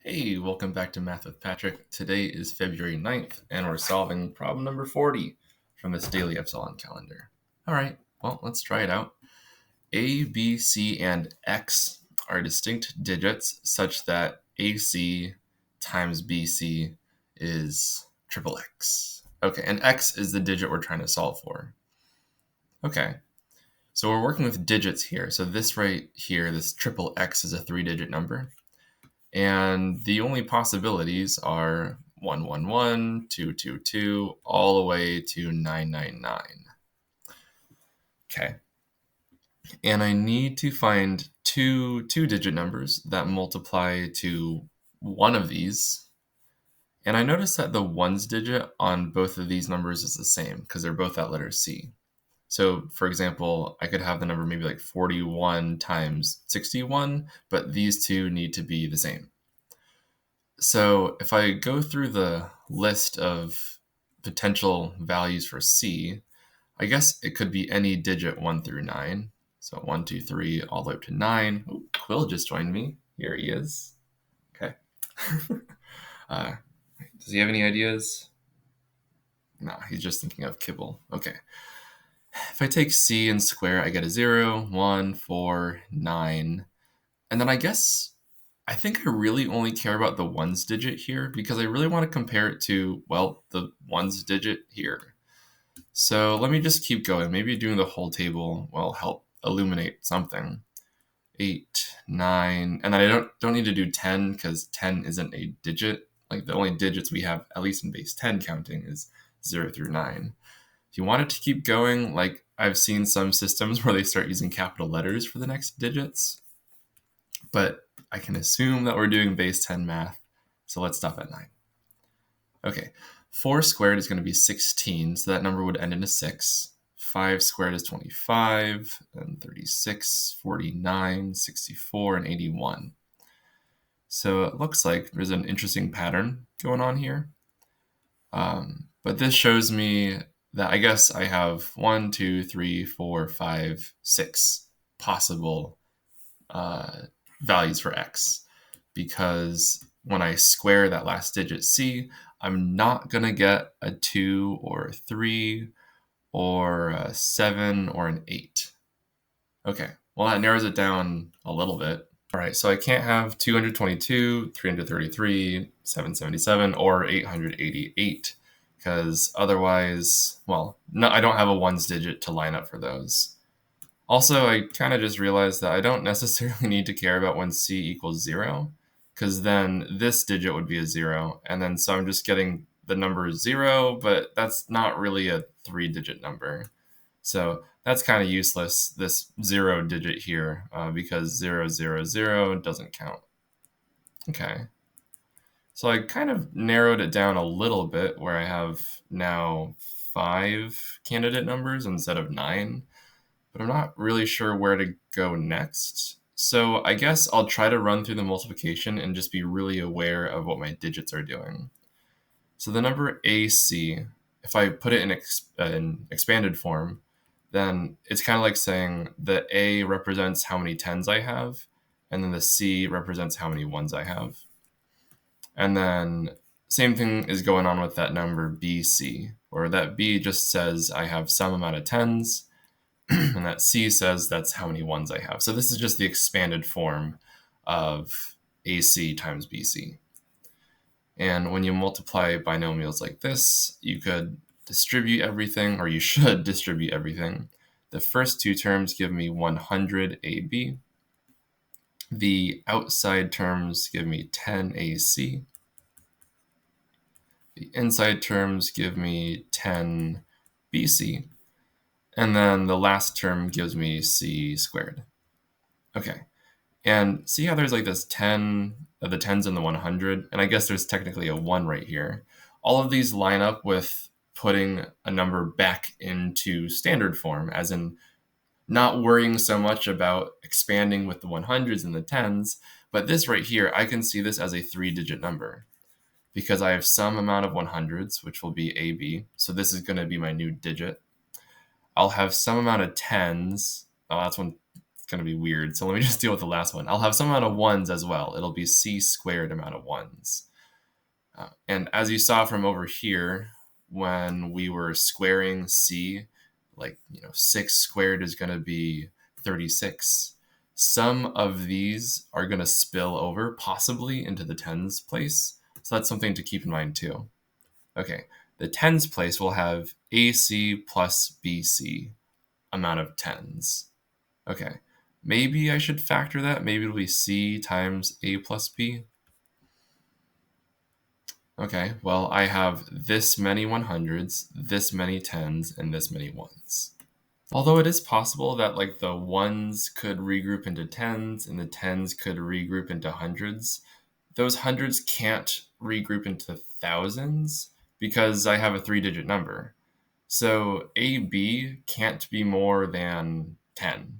Hey, welcome back to Math with Patrick. Today is February 9th, and we're solving problem number 40 from this Daily Epsilon calendar. All right, well, let's try it out. A, B, C, and X are distinct digits such that AC times BC is triple X. Okay, and X is the digit we're trying to solve for. Okay, so we're working with digits here. So this right here, this triple X is a 3-digit number. And the only possibilities are 111, 222, all the way to 999. Okay. And I need to find two-digit numbers that multiply to one of these. And I notice that the ones digit on both of these numbers is the same because they're both that letter C. So, for example, I could have the number maybe like 41 times 61, but these two need to be the same. So if I go through the list of potential values for C, I guess it could be any digit 1 through 9. So 1, 2, 3, all the way up to 9. Oh, Quill just joined me. Here he is. Okay. Does he have any ideas? No, he's just thinking of kibble. Okay. If I take C and square, I get a 0, 1, 4, 9. And then I think I really only care about the ones digit here because I really want to compare it to, well, the ones digit here. So let me just keep going. Maybe doing the whole table will help illuminate something. 8, 9, and then I don't need to do 10 because 10 isn't a digit. Like the only digits we have, at least in base 10 counting, is 0 through 9. If you wanted to keep going, like I've seen some systems where they start using capital letters for the next digits, but I can assume that we're doing base 10 math, so let's stop at 9. Okay, 4 squared is going to be 16, so that number would end in a 6. 5 squared is 25, and 36, 49, 64, and 81. So it looks like there's an interesting pattern going on here. But this shows me that I guess I have 1, 2, 3, 4, 5, 6 possible values for X, because when I square that last digit C, I'm not going to get a 2 or a 3 or a 7 or an 8. Okay, well, that narrows it down a little bit. All right, so I can't have 222, 333, 777, or 888, because otherwise, well, no, I don't have a ones digit to line up for those. Also, I kind of just realized that I don't necessarily need to care about when C equals 0, because then this digit would be a 0, and then so I'm just getting the number 0, but that's not really a 3-digit number. So that's kind of useless, this 0 digit here, because 0, 0, 0 doesn't count. Okay. So I kind of narrowed it down a little bit, where I have now 5 candidate numbers instead of 9. But I'm not really sure where to go next. So I guess I'll try to run through the multiplication and just be really aware of what my digits are doing. So the number AC, if I put it in expanded form, then it's kind of like saying the A represents how many 10s I have, and then the C represents how many 1s I have. And then same thing is going on with that number BC, where that B just says I have some amount of 10s, and that C says that's how many 1s I have. So this is just the expanded form of AC times BC. And when you multiply binomials like this, you could distribute everything, or you should distribute everything. The first two terms give me 100 AB. The outside terms give me 10 AC. The inside terms give me 10 BC. And then the last term gives me C squared. Okay. And see how there's like this 10 of the 10s and the 100, and I guess there's technically a 1 right here. All of these line up with putting a number back into standard form, as in not worrying so much about expanding with the 100s and the 10s, but this right here, I can see this as a 3-digit number because I have some amount of 100s, which will be AB, so this is going to be my new digit. I'll have some amount of 10s. Oh, that's going to be weird. So let me just deal with the last one. I'll have some amount of ones as well. It'll be c squared amount of ones. And as you saw from over here, when we were squaring c, like, 6 squared is going to be 36. Some of these are going to spill over possibly into the tens place. So that's something to keep in mind too. Okay, the tens place will have AC plus BC amount of tens. Okay, maybe I should factor that. Maybe it'll be C times A plus B. Okay, well, I have this many 100s, this many 10s, and this many 1s. Although it is possible that like the 1s could regroup into 10s and the 10s could regroup into hundreds, those hundreds can't regroup into thousands because I have a 3-digit number. So AB can't be more than 10.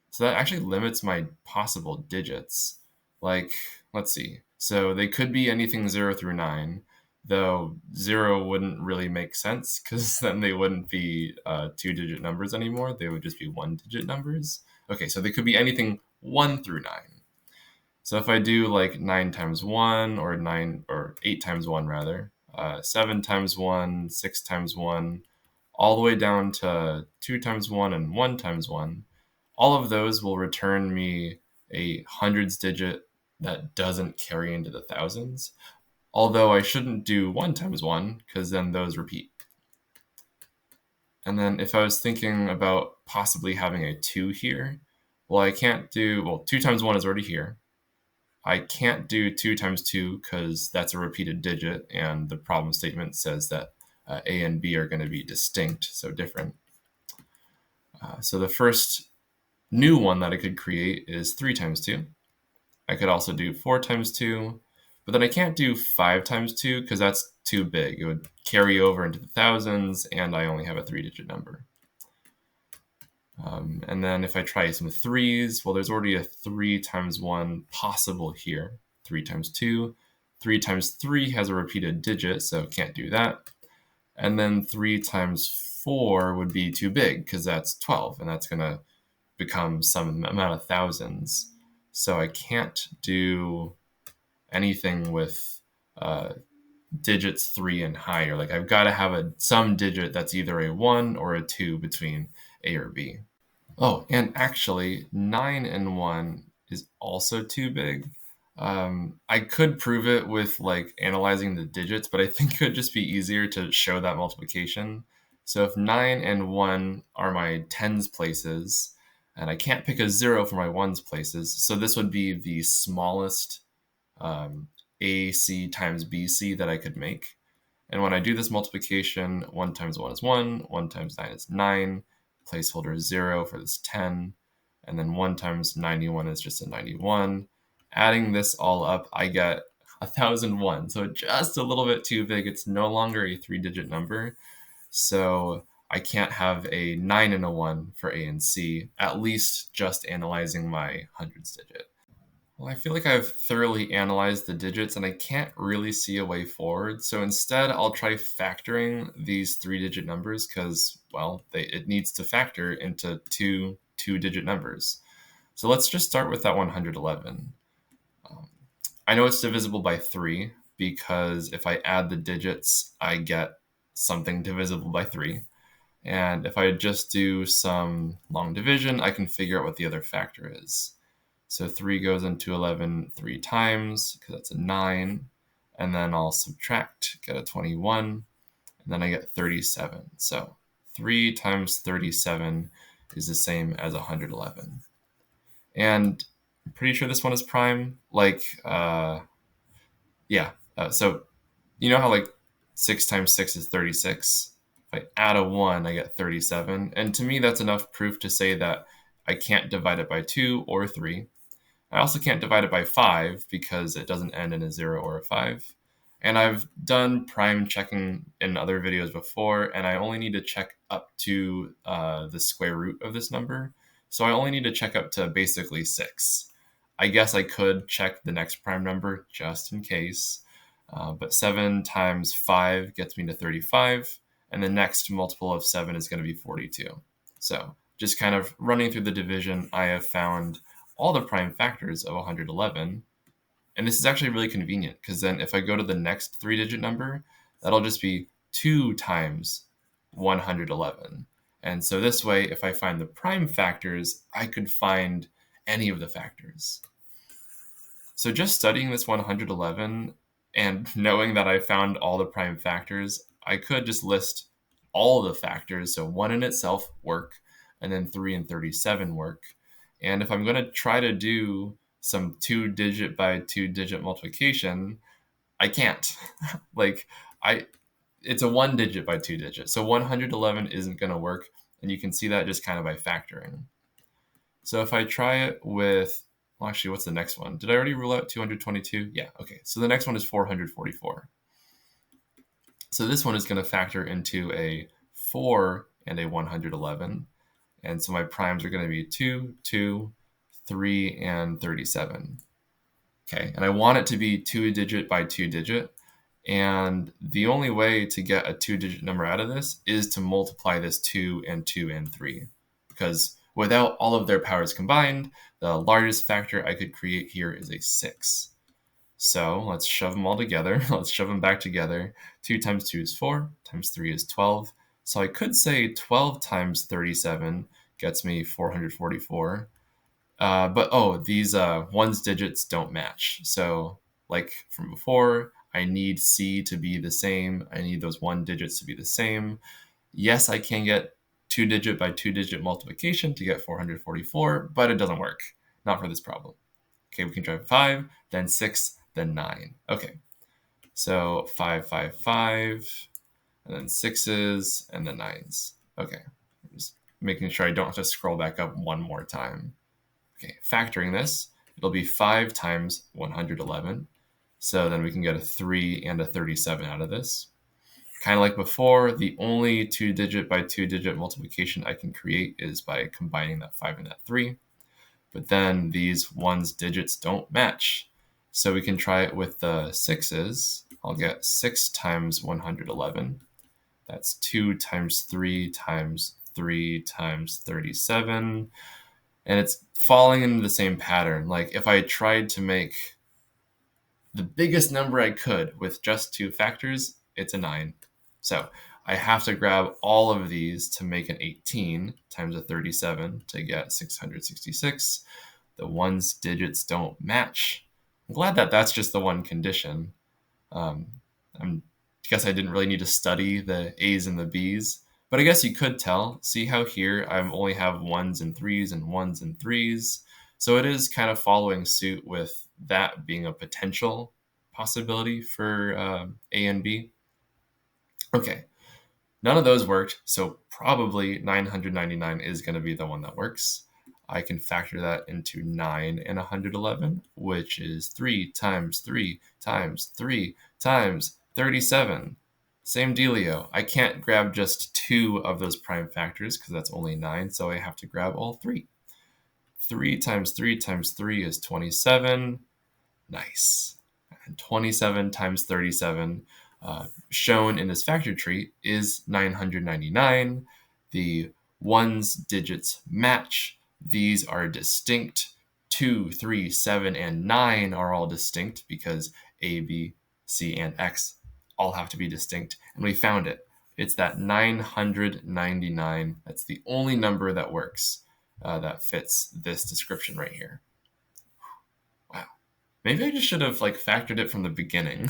So that actually limits my possible digits. Like, let's see. So they could be anything 0 through 9, though 0 wouldn't really make sense because then they wouldn't be 2-digit numbers anymore. They would just be 1-digit numbers. Okay, so they could be anything 1 through 9. So if I do like 9 times 1 or 8 times 1 rather, 7 times 1, 6 times 1, all the way down to 2 times 1 and 1 times 1, all of those will return me a hundreds digit that doesn't carry into the thousands. Although I shouldn't do 1 times 1 because then those repeat. And then if I was thinking about possibly having a 2 here, well, I can't do, well, 2 times 1 is already here. I can't do 2 times 2 because that's a repeated digit, and the problem statement says that A and B are going to be distinct, so different. So the first new one that I could create is 3 times 2. I could also do 4 times 2, but then I can't do 5 times 2 because that's too big. It would carry over into the thousands, and I only have a 3-digit number. And then if I try some 3s, well, there's already a 3 times 1 possible here. 3 times 2. 3 times 3 has a repeated digit, so can't do that. And then 3 times 4 would be too big because that's 12, and that's going to become some amount of thousands. So I can't do anything with digits 3 and higher. Like I've got to have some digit that's either a 1 or a 2 between A or B. Oh, and actually 9 and 1 is also too big. I could prove it with like analyzing the digits, but I think it would just be easier to show that multiplication. So if 9 and 1 are my tens places, and I can't pick a 0 for my ones places, so this would be the smallest AC times BC that I could make. And when I do this multiplication, 1 times 1 is 1, 1 times 9 is 9, placeholder is 0 for this 10, and then 1 times 91 is just a 91. Adding this all up, I get 1001. So just a little bit too big. It's no longer a 3-digit number. So I can't have a 9 and a 1 for A and C, at least just analyzing my hundreds digit. Well, I feel like I've thoroughly analyzed the digits and I can't really see a way forward. So instead, I'll try factoring these 3-digit numbers because, well, it needs to factor into two-digit numbers. So let's just start with that 111. I know it's divisible by 3 because if I add the digits, I get something divisible by 3. And if I just do some long division, I can figure out what the other factor is. So 3 goes into 11 3 times because that's a 9. And then I'll subtract, get a 21. And then I get 37. So 3 times 37 is the same as 111. And I'm pretty sure this one is prime. Like, so you know how like 6 times 6 is 36? If I add a 1, I get 37. And to me, that's enough proof to say that I can't divide it by 2 or 3. I also can't divide it by 5 because it doesn't end in a 0 or a 5. And I've done prime checking in other videos before, and I only need to check up to the square root of this number. So I only need to check up to basically 6. I guess I could check the next prime number just in case. But 7 times 5 gets me to 35, and the next multiple of 7 is going to be 42. So just kind of running through the division, I have found all the prime factors of 111. And this is actually really convenient because then if I go to the next 3-digit number, that'll just be 2 times 111. And so this way, if I find the prime factors, I could find any of the factors. So just studying this 111 and knowing that I found all the prime factors, I could just list all the factors. So 1 in itself work, and then 3 and 37 work. And if I'm going to try to do some 2-digit by 2-digit multiplication, I can't. like I it's a 1-digit by 2-digit. So 111 isn't going to work, and you can see that just kind of by factoring. So if I try it with, well, actually, what's the next one? Did I already rule out 222? Yeah, okay. So the next one is 444. So this one is going to factor into a 4 and a 111. And so my primes are going to be 2, 2, 3, and 37. Okay, and I want it to be 2-digit by 2-digit. And the only way to get a 2-digit number out of this is to multiply this 2 and 2 and 3. Because without all of their powers combined, the largest factor I could create here is a 6. So let's shove them all together. Let's shove them back together. 2 times 2 is 4, times 3 is 12. So I could say 12 times 37 gets me 444. But these ones digits don't match. So like from before, I need C to be the same. I need those 1 digits to be the same. Yes, I can get 2-digit by 2-digit multiplication to get 444, but it doesn't work. Not for this problem. Okay, we can try 5, then 6, then 9. Okay, so 5, 5, 5, and then 6s, and then 9s. Okay, just making sure I don't have to scroll back up one more time. Okay, factoring this, it'll be 5 times 111. So then we can get a 3 and a 37 out of this. Kind of like before, the only 2-digit by 2-digit multiplication I can create is by combining that 5 and that 3. But then these ones digits don't match. So we can try it with the 6s. I'll get 6 times 111. That's 2 times 3 times 3 times 37. And it's falling into the same pattern. Like if I tried to make the biggest number I could with just 2 factors, it's a 9. So I have to grab all of these to make an 18 times a 37 to get 666. The ones digits don't match. I'm glad that that's just the one condition. I guess I didn't really need to study the A's and the B's, but I guess you could tell. See how here I only have 1s and 3s and 1s and 3s. So it is kind of following suit with that being a potential possibility for A and B. Okay, none of those worked, so probably 999 is going to be the one that works. I can factor that into 9 and 111, which is 3 times 3 times 3 times 37. Same dealio. I can't grab just 2 of those prime factors because that's only 9, so I have to grab all 3. 3 times 3 times 3 is 27. Nice. And 27 times 37, shown in this factor tree, is 999. The ones digits match. These are distinct. 2, 3, 7, and 9 are all distinct because A, B, C, and X all have to be distinct. And we found it. It's that 999. That's the only number that works, that fits this description right here. Wow. Maybe I just should have factored it from the beginning.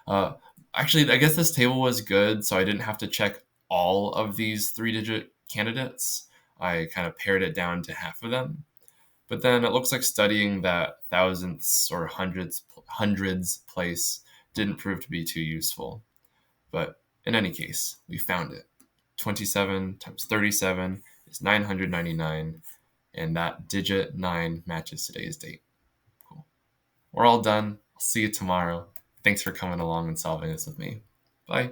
uh, Actually, I guess this table was good, so I didn't have to check all of these 3-digit candidates. I kind of pared it down to half of them. But then it looks like studying that thousandths or hundreds place didn't prove to be too useful. But in any case, we found it. 27 times 37 is 999, and that digit 9 matches today's date. Cool. We're all done. I'll see you tomorrow. Thanks for coming along and solving this with me. Bye.